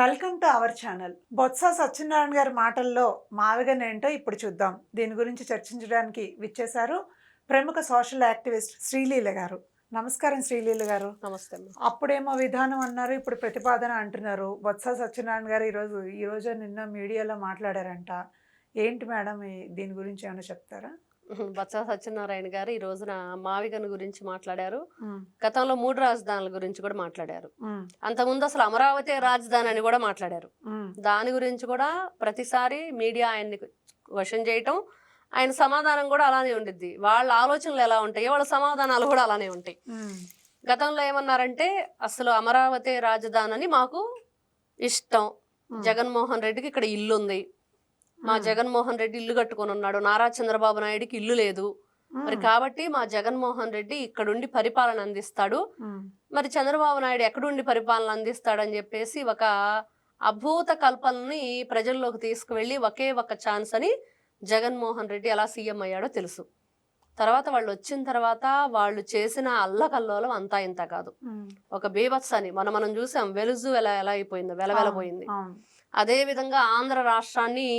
Welcome to our channel. Botsa Satyanarayana గారి మాటల్లో మావిగన్ ఏంటో ఇప్పుడు చూద్దాం. దీని గురించి చర్చించడానికి విచ్చేశారు ప్రముఖ సోషల్ యాక్టివిస్ట్ శ్రీలీల గారు. నమస్కారం శ్రీలీల గారు. నమస్తే అమ్మ. అప్పుడేమో విధానం అన్నారు, ఇప్పుడు ప్రతిపాదన అంటున్నారు. బొత్స సత్యనారాయణ గారు ఈరోజు నిన్న మీడియాలో మాట్లాడారంట. ఏంటి మేడం దీని గురించి ఏమైనా చెప్తారా? బొత్స సత్యనారాయణ గారు ఈ రోజున మావిగన్ గురించి మాట్లాడారు. గతంలో 3 రాజధానుల గురించి కూడా మాట్లాడారు. అంతకుముందు అసలు అమరావతి రాజధాని అని కూడా మాట్లాడారు. దాని గురించి కూడా ప్రతిసారి మీడియా ఆయన్ని క్వశ్చన్ చేయటం, ఆయన సమాధానం కూడా అలానే ఉండిద్ది. వాళ్ళ ఆలోచనలు ఎలా ఉంటాయో వాళ్ళ సమాధానాలు కూడా అలానే ఉంటాయి. గతంలో ఏమన్నారంటే అసలు అమరావతి రాజధాని అని మాకు ఇష్టం, జగన్మోహన్ రెడ్డికి ఇక్కడ ఇల్లు ఉంది, మా జగన్మోహన్ రెడ్డి ఇల్లు కట్టుకొని ఉన్నాడు, నారా చంద్రబాబు నాయుడికి ఇల్లు లేదు, మరి కాబట్టి మా జగన్మోహన్ రెడ్డి ఇక్కడుండి పరిపాలన అందిస్తాడు, మరి చంద్రబాబు నాయుడు ఎక్కడుండి పరిపాలన అందిస్తాడని చెప్పేసి ఒక అభూత కల్పనని ప్రజల్లోకి తీసుకువెళ్ళి ఒకే ఒక ఛాన్స్ అని జగన్మోహన్ రెడ్డి ఎలా సీఎం అయ్యాడో తెలుసు. తర్వాత వాళ్ళు వచ్చిన తర్వాత వాళ్ళు చేసిన అల్లకల్లోలం అంతా ఇంత కాదు. ఒక బీభత్స అని మనం చూసాం. వెలుజు ఎలా అయిపోయిందో, వెలవెలబోయింది. అదే విధంగా ఆంధ్ర రాష్ట్రాన్ని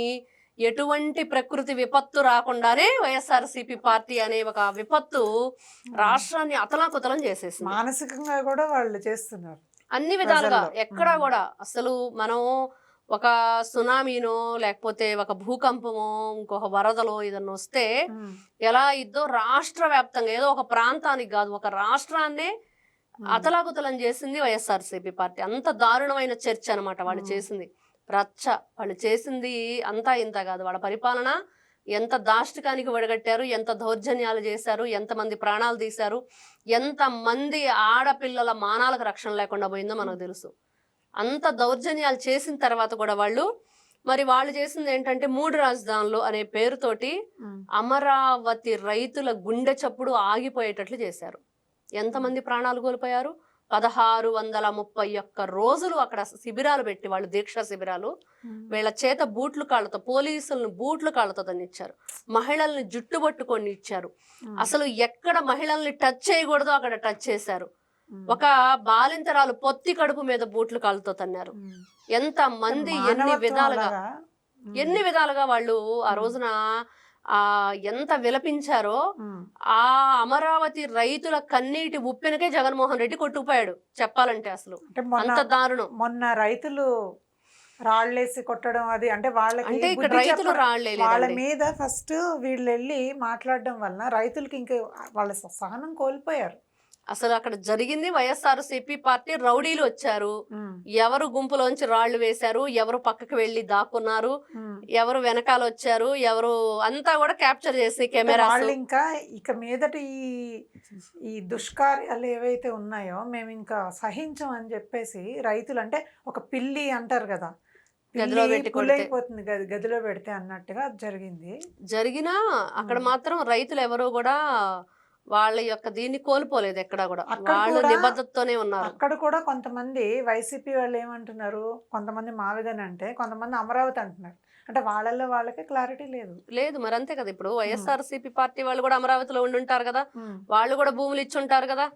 ఎటువంటి ప్రకృతి విపత్తు రాకుండానే వైఎస్ఆర్సీపీ పార్టీ అనే ఒక విపత్తు రాష్ట్రాన్ని అతలాకుతలం చేసేసింది. మానసికంగా కూడా వాళ్ళు చేస్తున్నారు అన్ని విధాలుగా. ఎక్కడా కూడా అసలు మనం ఒక సునామీనో లేకపోతే ఒక భూకంపమో ఇంకొక వరదలో ఏదన్నా వస్తే ఎలా ఇద్దో రాష్ట్ర వ్యాప్తంగా, ఏదో ఒక ప్రాంతానికి కాదు, ఒక రాష్ట్రాన్నే అతలాకుతలం చేసింది వైఎస్ఆర్సీపీ పార్టీ. అంత దారుణమైన చర్చ అనమాట వాళ్ళు చేసింది. రచ్చ వాళ్ళు చేసింది అంతా ఇంత కాదు. వాళ్ళ పరిపాలన ఎంత దాష్టికానికి వడగట్టారు, ఎంత దౌర్జన్యాలు చేశారు, ఎంతమంది ప్రాణాలు తీశారు, ఎంతమంది ఆడపిల్లల మానాలకు రక్షణ లేకుండా పోయిందో మనకు తెలుసు. అంత దౌర్జన్యాలు చేసిన తర్వాత కూడా వాళ్ళు చేసింది ఏంటంటే 3 రాజధానులు అనే పేరుతోటి అమరావతి రైతుల గుండె చప్పుడు ఆగిపోయేటట్లు చేశారు. ఎంతమంది ప్రాణాలు కోల్పోయారు? 1631 రోజులు అక్కడ శిబిరాలు పెట్టి, వాళ్ళు దీక్షా శిబిరాలు, వీళ్ళ చేత బూట్లు కాళ్ళతో, పోలీసులను బూట్లు కాళ్ళతో తన్నిచ్చారు, మహిళల్ని జుట్టు పట్టుకొని ఇచ్చారు. అసలు ఎక్కడ మహిళల్ని టచ్ చేయకూడదో అక్కడ టచ్ చేశారు. ఒక బాలింతరాలు పొత్తి కడుపు మీద బూట్లు కాళ్ళతో తన్నారు. ఎంత మంది ఎన్ని విధాలుగా వాళ్ళు ఆ రోజున ఎంత విలపించారో. ఆ అమరావతి రైతుల కన్నీటి ఉప్పెనకే జగన్మోహన్ రెడ్డి కొట్టుకుపోయాడు చెప్పాలంటే. అసలు అంత దారుణం. మొన్న రైతులు రాళ్ళేసి కొట్టడం అది అంటే వాళ్ళకి, అంటే ఇక్కడ రైతులు వాళ్ళ మీద ఫస్ట్ వీళ్ళు వెళ్ళి మాట్లాడడం వలన రైతులకి ఇంకా వాళ్ళ సహనం కోల్పోయారు. అసలు అక్కడ జరిగింది వైఎస్ఆర్సీపీ పార్టీ రౌడీలు వచ్చారు, ఎవరు గుంపులోంచి రాళ్లు వేశారు, ఎవరు పక్కకి వెళ్ళి దాక్కున్నారు, ఎవరు వెనకాల వచ్చారు, ఎవరు అంతా కూడా క్యాప్చర్ చేసి కెమెరా. ఇంకా ఇక మీదట ఈ దుష్కార్యాలు ఏవైతే ఉన్నాయో మేము ఇంకా సహించం అని చెప్పేసి రైతులు, అంటే ఒక పిల్లి అంటారు కదా, అయిపోతుంది గదిలో పెడితే అన్నట్టుగా జరిగినా అక్కడ మాత్రం రైతులు ఎవరు కూడా వాళ్ళ యొక్క దీన్ని కోల్పోలేదు. ఎక్కడ కూడా వాళ్ళు నిబద్ధతతోనే ఉన్నారు. అక్కడ కూడా కొంతమంది వైసీపీ వాళ్ళు ఏమంటున్నారు, కొంతమంది మావిగన్ అంటే, కొంతమంది అమరావతి అంటున్నారు. అంటే వాళ్ళల్లో వాళ్ళకి క్లారిటీ లేదు. మరి అంతే కదా. ఇప్పుడు వైఎస్ఆర్సీపీ పార్టీ వాళ్ళు కూడా అమరావతిలో ఉండి ఉంటారు కదా, వాళ్ళు కూడా భూములు ఇచ్చి ఉంటారు కదా.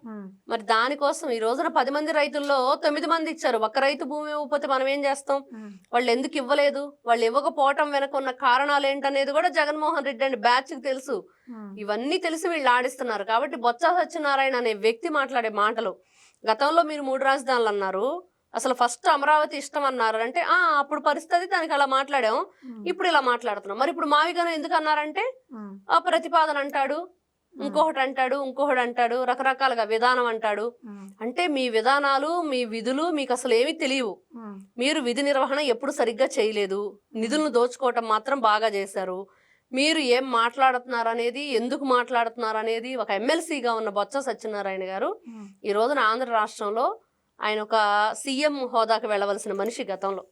మరి దానికోసం ఈ రోజున 10 మంది రైతుల్లో 9 మంది ఇచ్చారు. ఒక రైతు భూమి ఇవ్వకపోతే మనం ఏం చేస్తాం? వాళ్ళు ఎందుకు ఇవ్వలేదు, వాళ్ళు ఇవ్వకపోవటం వెనక ఉన్న కారణాలు ఏంటనేది కూడా జగన్మోహన్ రెడ్డి అండ్ బ్యాచ్ కి తెలుసు. ఇవన్నీ తెలిసి వీళ్ళు ఆడిస్తున్నారు. కాబట్టి బొత్స సత్యనారాయణ అనే వ్యక్తి మాట్లాడే మాటలు, గతంలో మీరు 3 రాజధానులు అన్నారు, అసలు ఫస్ట్ అమరావతి ఇష్టం అన్నారు అంటే అప్పుడు పరిస్థితి దానికి అలా మాట్లాడాం, ఇప్పుడు ఇలా మాట్లాడుతున్నాం. మరి ఇప్పుడు మావిగన్ ఎందుకు అన్నారంటే ఆ ప్రతిపాదన అంటాడు, ఇంకొకటి అంటాడు, రకరకాలుగా విధానం అంటాడు. అంటే మీ విధానాలు, మీ విధులు మీకు అసలు ఏమీ తెలియవు. మీరు విధి నిర్వహణ ఎప్పుడు సరిగ్గా చేయలేదు, నిధులను దోచుకోవటం మాత్రం బాగా చేశారు. మీరు ఏం మాట్లాడుతున్నారు అనేది, ఎందుకు మాట్లాడుతున్నారు అనేది ఒక ఎమ్మెల్సీగా ఉన్న బొత్స సత్యనారాయణ గారు ఈ రోజున ఆంధ్ర రాష్ట్రంలో ఆయన ఒక సీఎం హోదాకి వెళ్ళవలసిన మనిషి గతంలో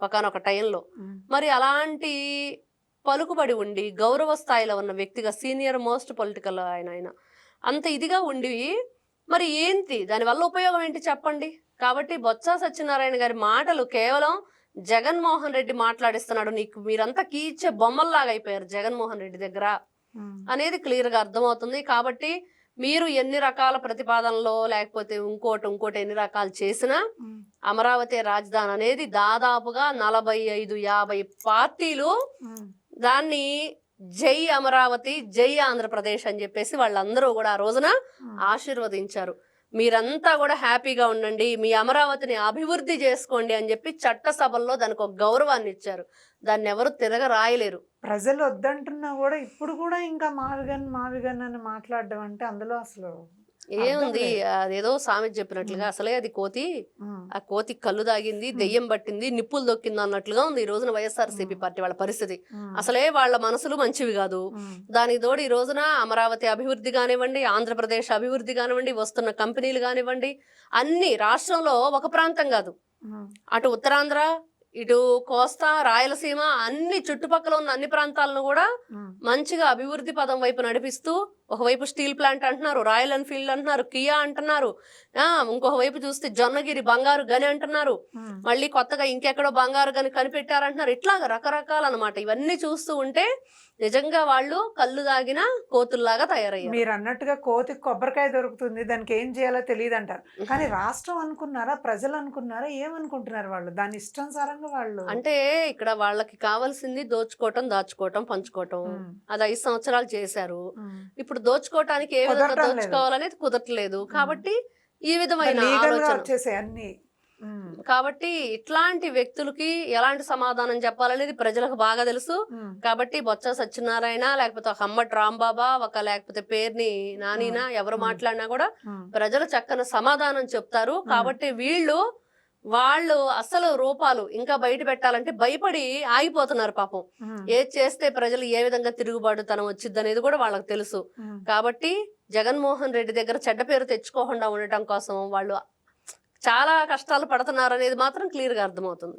ఒకనొక టైంలో. మరి అలాంటి పలుకుబడి ఉండి గౌరవ స్థాయిలో ఉన్న వ్యక్తిగా, సీనియర్ మోస్ట్ పొలిటికల్ ఆయన అంత ఇదిగా ఉండి మరి ఏంటి దానివల్ల ఉపయోగం ఏంటి చెప్పండి. కాబట్టి బొత్స సత్యనారాయణ గారి మాటలు కేవలం జగన్మోహన్ రెడ్డి మాట్లాడిస్తున్నాడు, మీరంతా కీచే బొమ్మల్లాగా అయిపోయారు జగన్మోహన్ రెడ్డి దగ్గర అనేది క్లియర్ గా అర్థమవుతుంది. కాబట్టి మీరు ఎన్ని రకాల ప్రతిపాదనలో లేకపోతే ఇంకోటి ఎన్ని రకాలు చేసినా అమరావతి రాజధాని అనేది దాదాపుగా 45-50 పార్టీలు దాన్ని జై అమరావతి జై ఆంధ్రప్రదేశ్ అని చెప్పేసి వాళ్ళందరూ కూడా ఆ రోజున ఆశీర్వదించారు. మీరంతా కూడా హ్యాపీగా ఉండండి, మీ అమరావతిని అభివృద్ధి చేసుకోండి అని చెప్పి చట్టసభల్లో దానికి ఒక గౌరవాన్ని ఇచ్చారు. దాన్ని ఎవరు తిరగరాయలేరు. ప్రజలు వద్దంటున్నా కూడా ఇప్పుడు కూడా ఇంకా మావిగన్ అని మాట్లాడడం అంటే అందులో అసలు ఏముంది, అదేదో సామెత చెప్పినట్లుగా అసలే అది కోతి, ఆ కోతి కళ్ళు దాగింది, దెయ్యం పట్టింది, నిప్పులు దొక్కింది అన్నట్లుగా ఉంది ఈ రోజున వైఎస్ఆర్సీపీ పార్టీ వాళ్ళ పరిస్థితి. అసలే వాళ్ళ మనసులు మంచివి కాదు. దానికి తోడు ఈ రోజున అమరావతి అభివృద్ధి కానివ్వండి, ఆంధ్రప్రదేశ్ అభివృద్ధి కానివ్వండి, వస్తున్న కంపెనీలు కానివ్వండి, అన్ని రాష్ట్రంలో ఒక ప్రాంతం కాదు, అటు ఉత్తరాంధ్ర, ఇటు కోస్తా, రాయలసీమ, అన్ని చుట్టుపక్కల ఉన్న అన్ని ప్రాంతాలను కూడా మంచిగా అభివృద్ధి పదం వైపు నడిపిస్తూ, ఒకవైపు స్టీల్ ప్లాంట్ అంటున్నారు, రాయల్ ఎన్ఫీల్డ్ అంటున్నారు, కియా అంటున్నారు, ఇంకొక వైపు చూస్తే జొన్నగిరి బంగారు గని అంటున్నారు, మళ్ళీ కొత్తగా ఇంకెక్కడో బంగారు గని కనిపెట్టారంటున్నారు. ఇట్లాగా రకరకాలన్నమాట. ఇవన్నీ చూస్తూ ఉంటే నిజంగా వాళ్ళు కళ్ళు దాగిన కోతుల్లాగా తయారయ్యారు. మీరు అన్నట్టుగా కోతికి కొబ్బరికాయ దొరుకుతుంది, దానికి ఏం చేయాలో తెలియదు అంటారు. కానీ రాష్ట్రం అనుకున్నారా, ప్రజలు అనుకున్నారా, ఏమనుకుంటున్నారు వాళ్ళు? దాని ఇష్టానుసారంగా వాళ్ళు అంటే ఇక్కడ వాళ్ళకి కావాల్సింది దోచుకోవటం, దాచుకోవటం, పంచుకోవటం. అది 5 సంవత్సరాలు చేశారు. ఇప్పుడు దోచుకోవటానికి ఏ విధంగా దోచుకోవాలనేది కుదరట్లేదు. కాబట్టి ఈ విధమైన ఆలోచన. కాబట్టి ఇట్లాంటి వ్యక్తులకి ఎలాంటి సమాధానం చెప్పాలనేది ప్రజలకు బాగా తెలుసు. కాబట్టి బొత్స సత్యనారాయణ, లేకపోతే ఒక హమ్మటి రాంబాబా, లేకపోతే పేర్ని నానినా, ఎవరు మాట్లాడినా కూడా ప్రజలు చక్కని సమాధానం చెప్తారు. కాబట్టి వాళ్ళు అసలు రూపాలు ఇంకా బయట పెట్టాలంటే భయపడి ఆగిపోతున్నారు పాపం. ఏది చేస్తే ప్రజలు ఏ విధంగా తిరుగుబాటుతనం వచ్చింది అనేది కూడా వాళ్ళకి తెలుసు. కాబట్టి జగన్మోహన్ రెడ్డి దగ్గర చెడ్డ పేరు తెచ్చుకోకుండా ఉండటం కోసం వాళ్ళు చాలా కష్టాలు పడుతున్నారు అనేది మాత్రం క్లియర్గా అర్థమవుతుంది.